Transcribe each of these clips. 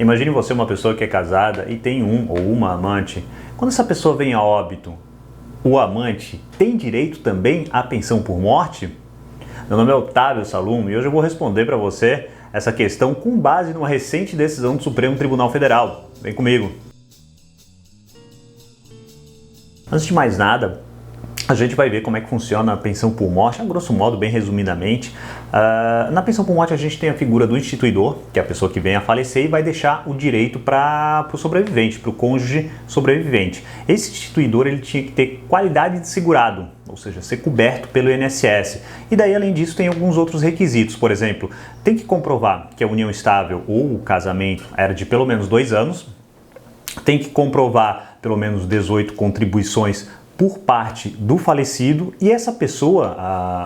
Imagine você uma pessoa que é casada e tem um ou uma amante. Quando essa pessoa vem a óbito, o amante tem direito também à pensão por morte? Meu nome é Otávio Salum e hoje eu vou responder para você essa questão com base numa recente decisão do Supremo Tribunal Federal. Vem comigo! Antes de mais nada, a gente vai ver como é que funciona a pensão por morte, a grosso modo, bem resumidamente. Na pensão por morte a gente tem a figura do instituidor, que é a pessoa que vem a falecer e vai deixar o direito para o sobrevivente, para o cônjuge sobrevivente. Esse instituidor ele tinha que ter qualidade de segurado, ou seja, ser coberto pelo INSS. E daí, além disso, tem alguns outros requisitos. Por exemplo, tem que comprovar que a união estável ou o casamento era de pelo menos 2 anos, tem que comprovar pelo menos 18 contribuições por parte do falecido, e essa pessoa,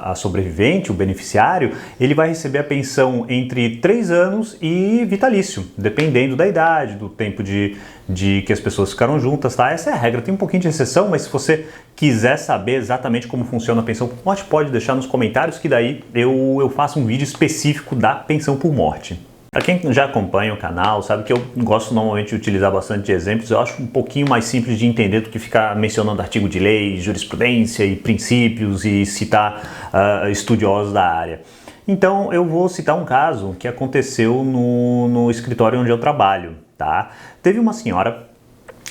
a sobrevivente, o beneficiário, ele vai receber a pensão entre 3 anos e vitalício, dependendo da idade, do tempo de que as pessoas ficaram juntas, tá? Essa é a regra, tem um pouquinho de exceção, mas se você quiser saber exatamente como funciona a pensão por morte, pode deixar nos comentários que daí eu faço um vídeo específico da pensão por morte. Para quem já acompanha o canal, sabe que eu gosto normalmente de utilizar bastante exemplos. Eu acho um pouquinho mais simples de entender do que ficar mencionando artigo de lei, jurisprudência e princípios e citar estudiosos da área. Então eu vou citar um caso que aconteceu no escritório onde eu trabalho, tá? Teve uma senhora,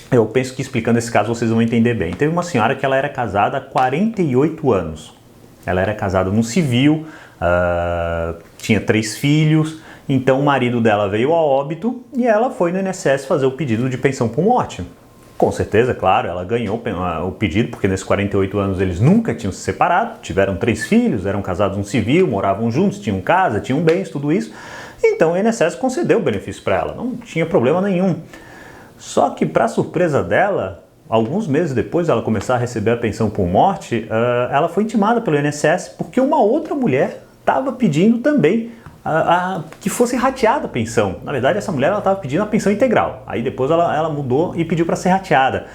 eu penso que explicando esse caso vocês vão entender bem. Teve uma senhora que ela era casada há 48 anos. Ela era casada no civil, tinha 3 filhos. Então o marido dela veio a óbito e ela foi no INSS fazer o pedido de pensão por morte. Com certeza, claro, ela ganhou o pedido, porque nesses 48 anos eles nunca tinham se separado, tiveram 3 filhos, eram casados no civil, moravam juntos, tinham casa, tinham bens, tudo isso. Então o INSS concedeu o benefício para ela, não tinha problema nenhum. Só que, para surpresa dela, alguns meses depois dela começar a receber a pensão por morte, ela foi intimada pelo INSS porque uma outra mulher estava pedindo também que fosse rateada a pensão. Na verdade, essa mulher estava pedindo a pensão integral. Aí depois ela mudou e pediu para ser rateada.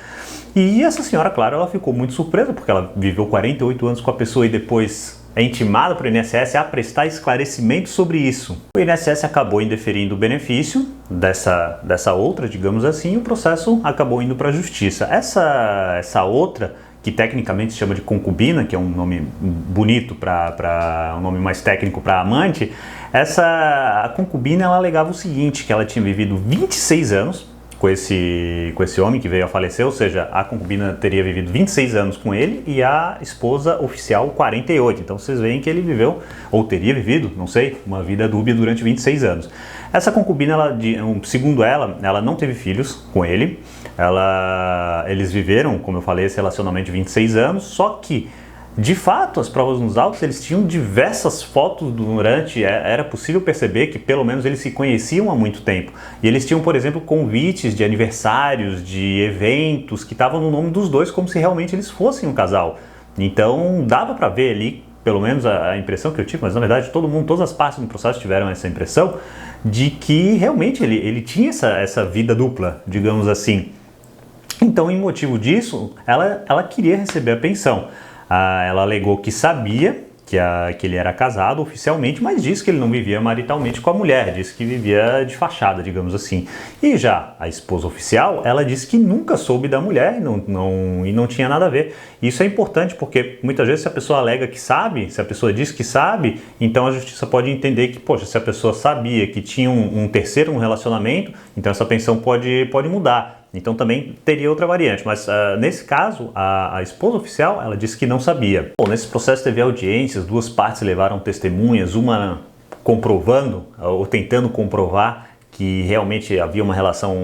E essa senhora, claro, ela ficou muito surpresa, porque ela viveu 48 anos com a pessoa e depois é intimada para o INSS a prestar esclarecimento sobre isso. O INSS acabou indeferindo o benefício dessa outra, digamos assim, e o processo acabou indo para a justiça. Essa outra, que tecnicamente se chama de concubina, que é um nome bonito um nome mais técnico para amante, a concubina ela alegava o seguinte, que ela tinha vivido 26 anos com esse homem que veio a falecer, ou seja, a concubina teria vivido 26 anos com ele e a esposa oficial 48. Então vocês veem que ele viveu, ou teria vivido, não sei, uma vida dúbia durante 26 anos. Essa concubina, segundo ela não teve filhos com ele. Eles viveram, como eu falei, esse relacionamento de 26 anos, só que, de fato, as provas nos autos, eles tinham diversas fotos era possível perceber que pelo menos eles se conheciam há muito tempo. E eles tinham, por exemplo, convites de aniversários, de eventos, que estavam no nome dos dois, como se realmente eles fossem um casal. Então, dava para ver ali, pelo menos a impressão que eu tive, mas na verdade todas as partes do processo tiveram essa impressão, de que realmente ele tinha essa vida dupla, digamos assim. Então, em motivo disso, ela queria receber a pensão. Ela alegou que sabia que ele era casado oficialmente, mas disse que ele não vivia maritalmente com a mulher, disse que vivia de fachada, digamos assim. E já a esposa oficial, ela disse que nunca soube da mulher e não tinha nada a ver. Isso é importante porque muitas vezes se a pessoa alega que sabe, se a pessoa diz que sabe, então a justiça pode entender que, poxa, se a pessoa sabia que tinha um terceiro no relacionamento, então essa pensão pode mudar. Então também teria outra variante, mas nesse caso, a esposa oficial, ela disse que não sabia. Bom, nesse processo teve audiências, 2 partes levaram testemunhas, uma comprovando ou tentando comprovar que realmente havia uma relação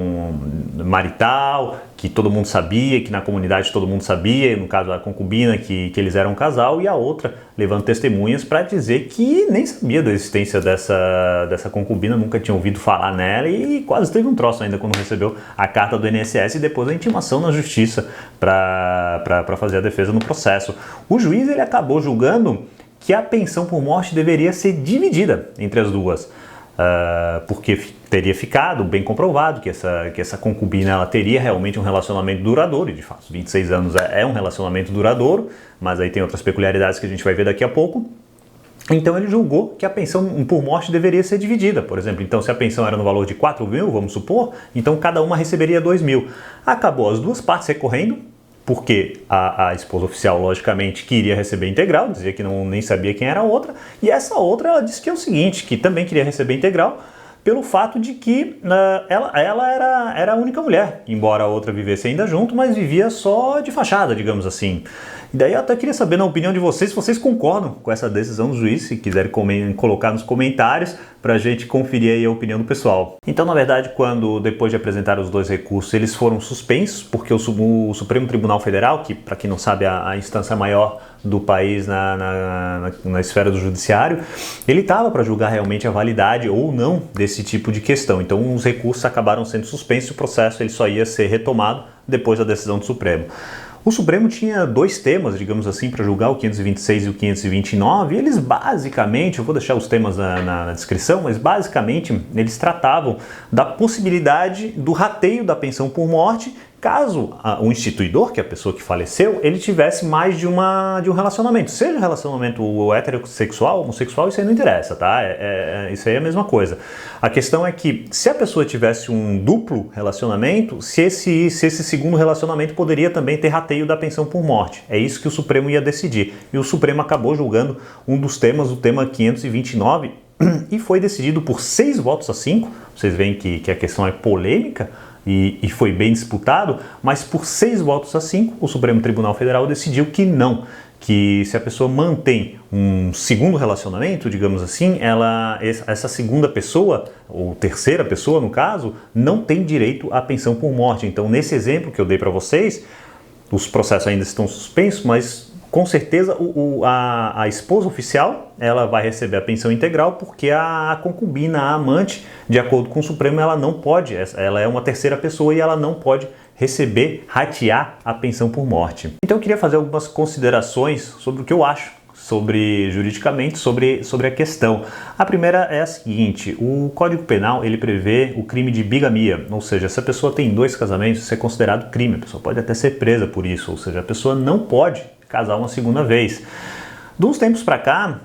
marital, que todo mundo sabia, que na comunidade todo mundo sabia, no caso a concubina, que eles eram um casal, e a outra levando testemunhas para dizer que nem sabia da existência dessa concubina, nunca tinha ouvido falar nela e quase teve um troço ainda quando recebeu a carta do INSS e depois a intimação na justiça para fazer a defesa no processo. O juiz ele acabou julgando que a pensão por morte deveria ser dividida entre as duas. Porque teria ficado bem comprovado que essa concubina ela teria realmente um relacionamento duradouro, e de fato 26 anos é um relacionamento duradouro, mas aí tem outras peculiaridades que a gente vai ver daqui a pouco. Então ele julgou que a pensão por morte deveria ser dividida, por exemplo. Então se a pensão era no valor de 4 mil, vamos supor, então cada uma receberia 2 mil. Acabou as duas partes recorrendo, porque a esposa oficial, logicamente, queria receber integral, dizia que nem sabia quem era a outra, e essa outra ela disse que é o seguinte, que também queria receber integral, pelo fato de que ela era a única mulher, embora a outra vivesse ainda junto, mas vivia só de fachada, digamos assim. E daí eu até queria saber, na opinião de vocês, se vocês concordam com essa decisão do juiz, se quiserem colocar nos comentários para a gente conferir aí a opinião do pessoal. Então, na verdade, depois de apresentar os dois recursos, eles foram suspensos, porque o Supremo Tribunal Federal, que para quem não sabe a instância maior do país na esfera do judiciário, ele estava para julgar realmente a validade ou não desse tipo de questão. Então, os recursos acabaram sendo suspensos e o processo ele só ia ser retomado depois da decisão do Supremo. O Supremo tinha dois temas, digamos assim, para julgar, o 526 e o 529, e eles basicamente, eu vou deixar os temas na descrição, mas basicamente eles tratavam da possibilidade do rateio da pensão por morte caso o instituidor, que é a pessoa que faleceu, ele tivesse mais de um relacionamento. Seja relacionamento heterossexual, homossexual, isso aí não interessa, tá? Isso aí é a mesma coisa. A questão é que se a pessoa tivesse um duplo relacionamento, se esse segundo relacionamento poderia também ter rateio da pensão por morte. É isso que o Supremo ia decidir. E o Supremo acabou julgando um dos temas, o tema 529, e foi decidido por 6 votos a 5. Vocês veem que a questão é polêmica, e foi bem disputado, mas por 6 votos a 5, o Supremo Tribunal Federal decidiu que não, que se a pessoa mantém um segundo relacionamento, digamos assim, essa segunda pessoa, ou terceira pessoa no caso, não tem direito à pensão por morte. Então, nesse exemplo que eu dei para vocês, os processos ainda estão suspensos, mas com certeza a esposa oficial ela vai receber a pensão integral porque a concubina, a amante, de acordo com o Supremo, ela não pode, ela é uma terceira pessoa e ela não pode receber, ratear a pensão por morte. Então eu queria fazer algumas considerações sobre o que eu acho juridicamente sobre a questão. A primeira é a seguinte: o Código Penal ele prevê o crime de bigamia, ou seja, se a pessoa tem 2 casamentos, isso é considerado crime, a pessoa pode até ser presa por isso, ou seja, a pessoa não pode casar uma segunda vez. De uns tempos para cá,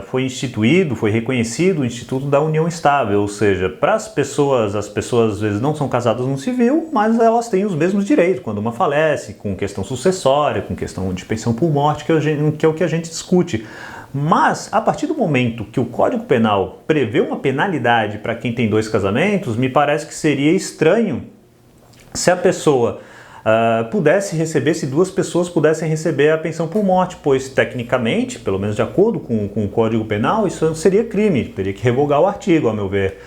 foi reconhecido o Instituto da União Estável, ou seja, para as pessoas às vezes não são casadas no civil, mas elas têm os mesmos direitos quando uma falece, com questão sucessória, com questão de pensão por morte, que é o que a gente discute. Mas, a partir do momento que o Código Penal prevê uma penalidade para quem tem 2 casamentos, me parece que seria estranho se a pessoa se 2 pessoas pudessem receber a pensão por morte, pois tecnicamente, pelo menos de acordo com o Código Penal, isso seria crime, teria que revogar o artigo, a meu ver.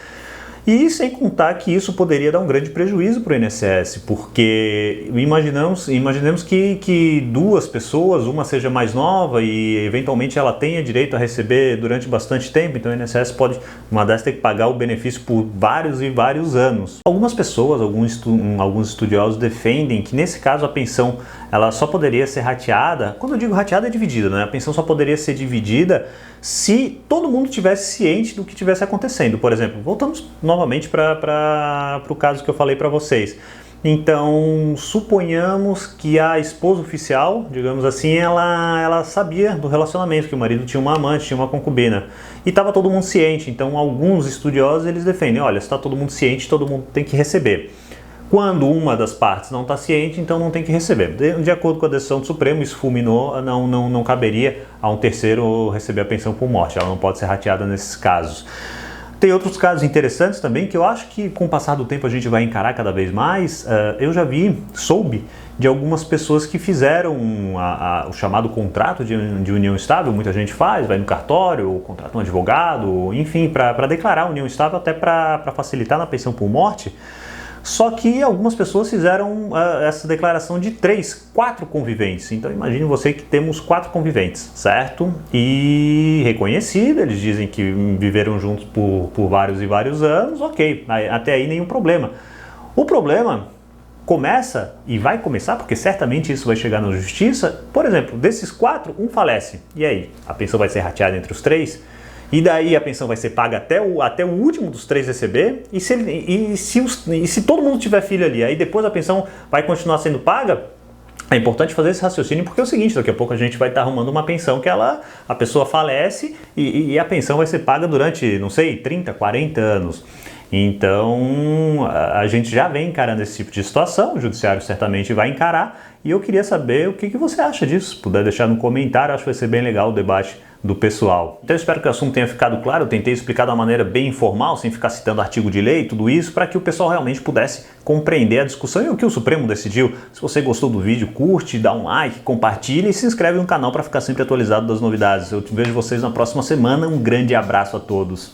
E sem contar que isso poderia dar um grande prejuízo para o INSS, porque imaginemos que 2 pessoas, uma seja mais nova e eventualmente ela tenha direito a receber durante bastante tempo, então o INSS pode, uma dessas, ter que pagar o benefício por vários e vários anos. Algumas pessoas, alguns estudiosos defendem que nesse caso a pensão ela só poderia ser rateada, quando eu digo rateada é dividida, né? A pensão só poderia ser dividida se todo mundo tivesse ciente do que estivesse acontecendo. Por exemplo, voltamos novamente para o caso que eu falei para vocês. Então, suponhamos que a esposa oficial, digamos assim, ela sabia do relacionamento, que o marido tinha uma amante, tinha uma concubina. E estava todo mundo ciente. Então, alguns estudiosos eles defendem, olha, se está todo mundo ciente, todo mundo tem que receber. Quando uma das partes não está ciente, então não tem que receber. De acordo com a decisão do Supremo, isso fulminou, não caberia a um terceiro receber a pensão por morte. Ela não pode ser rateada nesses casos. Tem outros casos interessantes também, que eu acho que com o passar do tempo a gente vai encarar cada vez mais. Eu já soube de algumas pessoas que fizeram o chamado contrato de união estável, muita gente faz, vai no cartório, contrata um advogado, enfim, para declarar a união estável, até para facilitar na pensão por morte. Só que algumas pessoas fizeram essa declaração de 3, 4 conviventes. Então imagine você que temos 4 conviventes, certo? E reconhecido, eles dizem que viveram juntos por vários e vários anos, ok, até aí nenhum problema. O problema começa e vai começar, porque certamente isso vai chegar na justiça. Por exemplo, desses 4, um falece. E aí? A pensão vai ser rateada entre os 3? E daí a pensão vai ser paga até o último dos 3 receber, e se todo mundo tiver filho ali, aí depois a pensão vai continuar sendo paga, É importante fazer esse raciocínio porque é o seguinte, daqui a pouco a gente vai estar arrumando uma pensão que a pessoa falece e a pensão vai ser paga durante, não sei, 30, 40 anos. Então, a gente já vem encarando esse tipo de situação, o judiciário certamente vai encarar, e eu queria saber o que você acha disso. Se puder deixar no comentário, acho que vai ser bem legal o debate do pessoal. Então eu espero que o assunto tenha ficado claro, eu tentei explicar de uma maneira bem informal, sem ficar citando artigo de lei, tudo isso, para que o pessoal realmente pudesse compreender a discussão e o que o Supremo decidiu. Se você gostou do vídeo, curte, dá um like, compartilha e se inscreve no canal para ficar sempre atualizado das novidades. Eu vejo vocês na próxima semana, um grande abraço a todos.